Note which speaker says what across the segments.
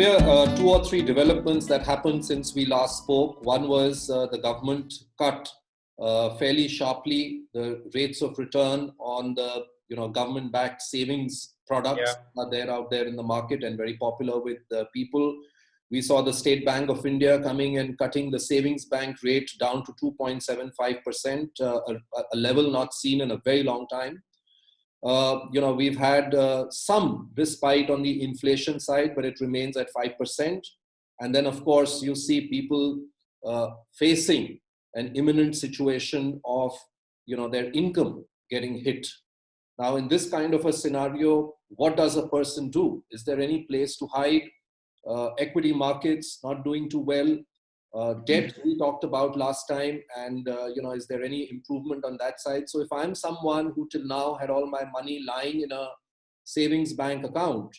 Speaker 1: Surya, two or three developments that happened since we last spoke. One was the government cut fairly sharply the rates of return on the government-backed savings products are there out there in the market and very popular with people. We saw the State Bank of India coming and cutting the savings bank rate down to 2.75%, a level not seen in a very long time. We've had some respite on the inflation side, but it remains at 5%. And then, of course, you see people facing an imminent situation of, their income getting hit. Now, in this kind of a scenario, what does a person do? Is there any place to hide? Equity markets not doing too well. Debt we talked about last time, and is there any improvement on that side? So if I'm someone who till now had all my money lying in a savings bank account,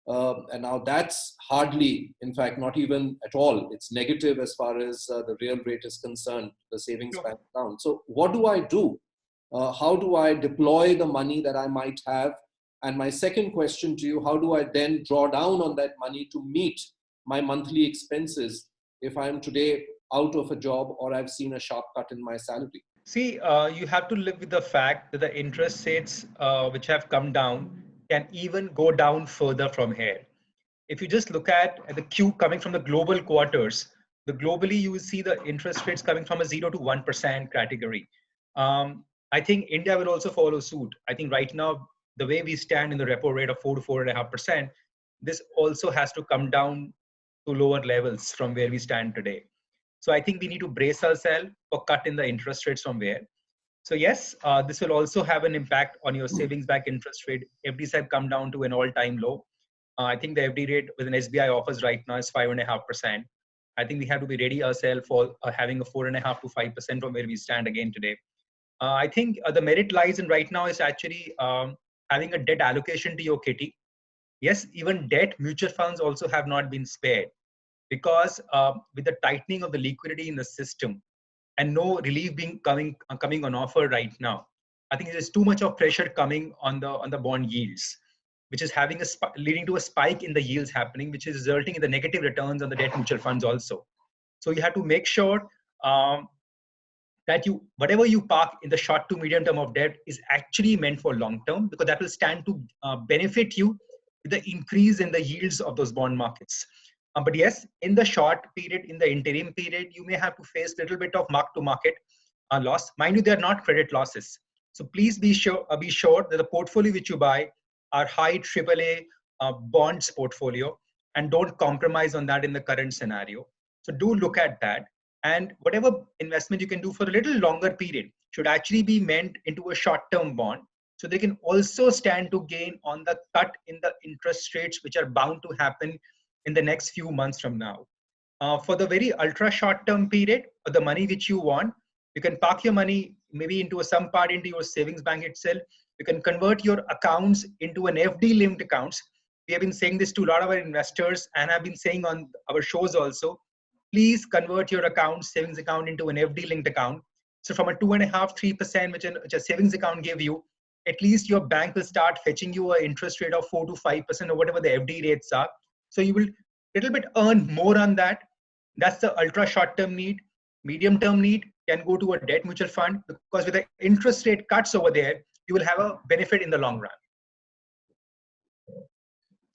Speaker 1: and now that's hardly, in fact, not even at all, it's negative as far as the real rate is concerned, the savings bank account. So what do I do? How do I deploy the money that I might have? And my second question to you, how do I then draw down on that money to meet my monthly expenses if I'm today out of a job or I've seen a sharp cut in my salary?
Speaker 2: See, you have to live with the fact that the interest rates which have come down can even go down further from here. If you just look at the Q coming from the global quarters, globally you will see the interest rates coming from a 0 to 1% category. I think India will also follow suit. I think right now, the way we stand in the repo rate of 4 to 4.5%, this also has to come down to lower levels from where we stand today. So I think we need to brace ourselves for cut in the interest rates from where. So yes, this will also have an impact on your savings bank interest rate. FDs have come down to an all-time low. I think the FD rate with an SBI offers right now is 5.5%. I think we have to be ready ourselves for having a 4.5 to 5% from where we stand again today. I think the merit lies in right now is actually having a debt allocation to your kitty. Yes, even debt mutual funds also have not been spared, because with the tightening of the liquidity in the system and no relief being coming on offer right now, I think there's too much of pressure coming on the bond yields, which is having leading to a spike in the yields happening, which is resulting in the negative returns on the debt mutual funds also. So you have to make sure that whatever you park in the short to medium term of debt is actually meant for long term, because that will stand to benefit you with the increase in the yields of those bond markets. But yes, in the short period, in the interim period, you may have to face a little bit of mark to market loss. Mind you, they are not credit losses. So please be sure that the portfolio which you buy are high AAA bonds portfolio, and don't compromise on that in the current scenario. So do look at that. And whatever investment you can do for a little longer period should actually be meant into a short-term bond, so they can also stand to gain on the cut in the interest rates, which are bound to happen in the next few months from now. For the very ultra short-term period, or the money which you want, you can park your money maybe into some part into your savings bank itself. You can convert your accounts into an FD-linked accounts. We have been saying this to a lot of our investors, and I've been saying on our shows also, please convert your account, savings account, into an FD linked account. So from a 2.5%, 3%, which a savings account give you, at least your bank will start fetching you an interest rate of 4 to 5% or whatever the FD rates are. So you will little bit earn more on that. That's the ultra short term need. Medium term need can go to a debt mutual fund, because with the interest rate cuts over there, you will have a benefit in the long run.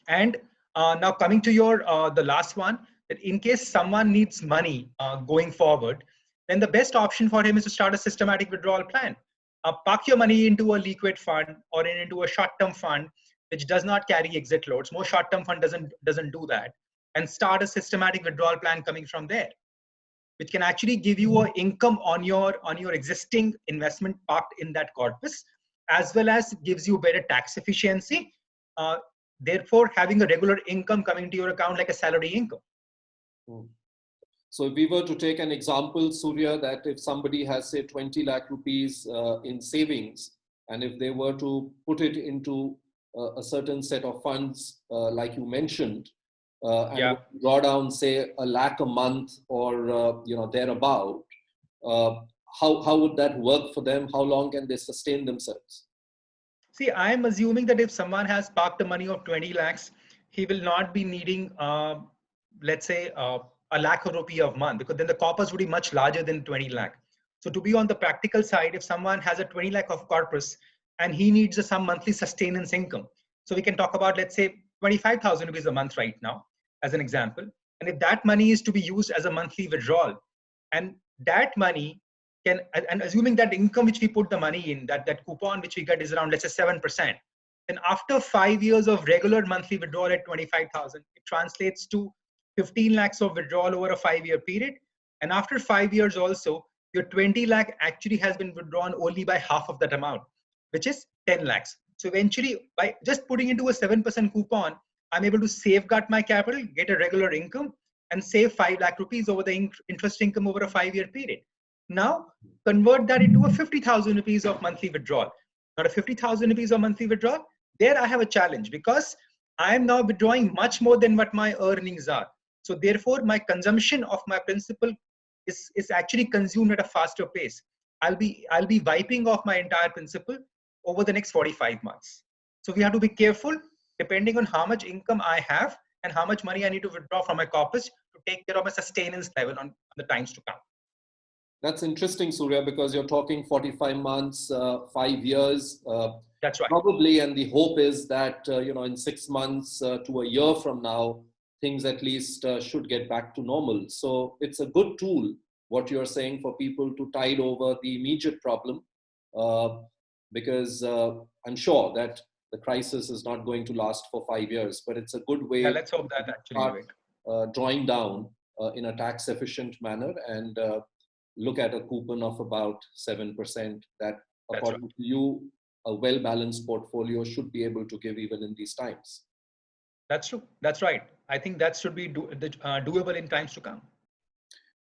Speaker 2: And now coming to your the last one, that in case someone needs money going forward, then the best option for him is to start a systematic withdrawal plan. Park your money into a liquid fund or into a short-term fund which does not carry exit loads. Most short-term fund doesn't do that, and start a systematic withdrawal plan coming from there, which can actually give you an income on your existing investment parked in that corpus, as well as gives you better tax efficiency. Therefore, having a regular income coming to your account like a salary income.
Speaker 1: So if we were to take an example, Surya, that if somebody has, say, 20 lakh rupees in savings, and if they were to put it into a certain set of funds, like you mentioned, and draw down, say, 1 lakh a month or thereabout, how would that work for them? How long can they sustain themselves?
Speaker 2: See, I'm assuming that if someone has parked the money of 20 lakhs, he will not be needing let's say, a lakh rupee a month, because then the corpus would be much larger than 20 lakh. So to be on the practical side, if someone has a 20 lakh of corpus and he needs some monthly sustenance income, so we can talk about, let's say, 25,000 rupees a month right now, as an example. And if that money is to be used as a monthly withdrawal, and that money can, and assuming that income which we put the money in, that coupon which we get is around, let's say, 7%, then after 5 years of regular monthly withdrawal at 25,000, it translates to 15 lakhs of withdrawal over a 5-year period. And after 5 years also, your 20 lakh actually has been withdrawn only by half of that amount, which is 10 lakhs. So eventually, by just putting into a 7% coupon, I'm able to safeguard my capital, get a regular income, and save 5 lakh rupees over the interest income over a 5-year period. Now, convert that into a 50,000 rupees of monthly withdrawal. Not a 50,000 rupees of monthly withdrawal. There I have a challenge, because I am now withdrawing much more than what my earnings are. So therefore, my consumption of my principal is actually consumed at a faster pace. I'll be wiping off my entire principal over the next 45 months. So we have to be careful depending on how much income I have and how much money I need to withdraw from my corpus to take care of my sustenance level on the times to come.
Speaker 1: That's interesting, Surya, because you're talking 45 months, 5 years.
Speaker 2: That's right.
Speaker 1: Probably, and the hope is that, in 6 months to a year from now, things at least should get back to normal. So it's a good tool, what you're saying, for people to tide over the immediate problem, because I'm sure that the crisis is not going to last for 5 years, but it's a good way.
Speaker 2: Yeah, let's hope that actually
Speaker 1: drawing down in a tax efficient manner and look at a coupon of about 7% that, according to you, a well-balanced portfolio should be able to give even in these times.
Speaker 2: That's true. That's right. I think that should be doable in times to come.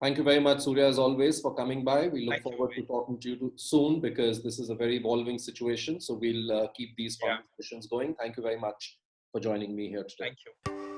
Speaker 1: Thank you very much, Surya, as always, for coming by. We look forward to talking to you soon, because this is a very evolving situation. So we'll keep these conversations going. Thank you very much for joining me here today.
Speaker 2: Thank you.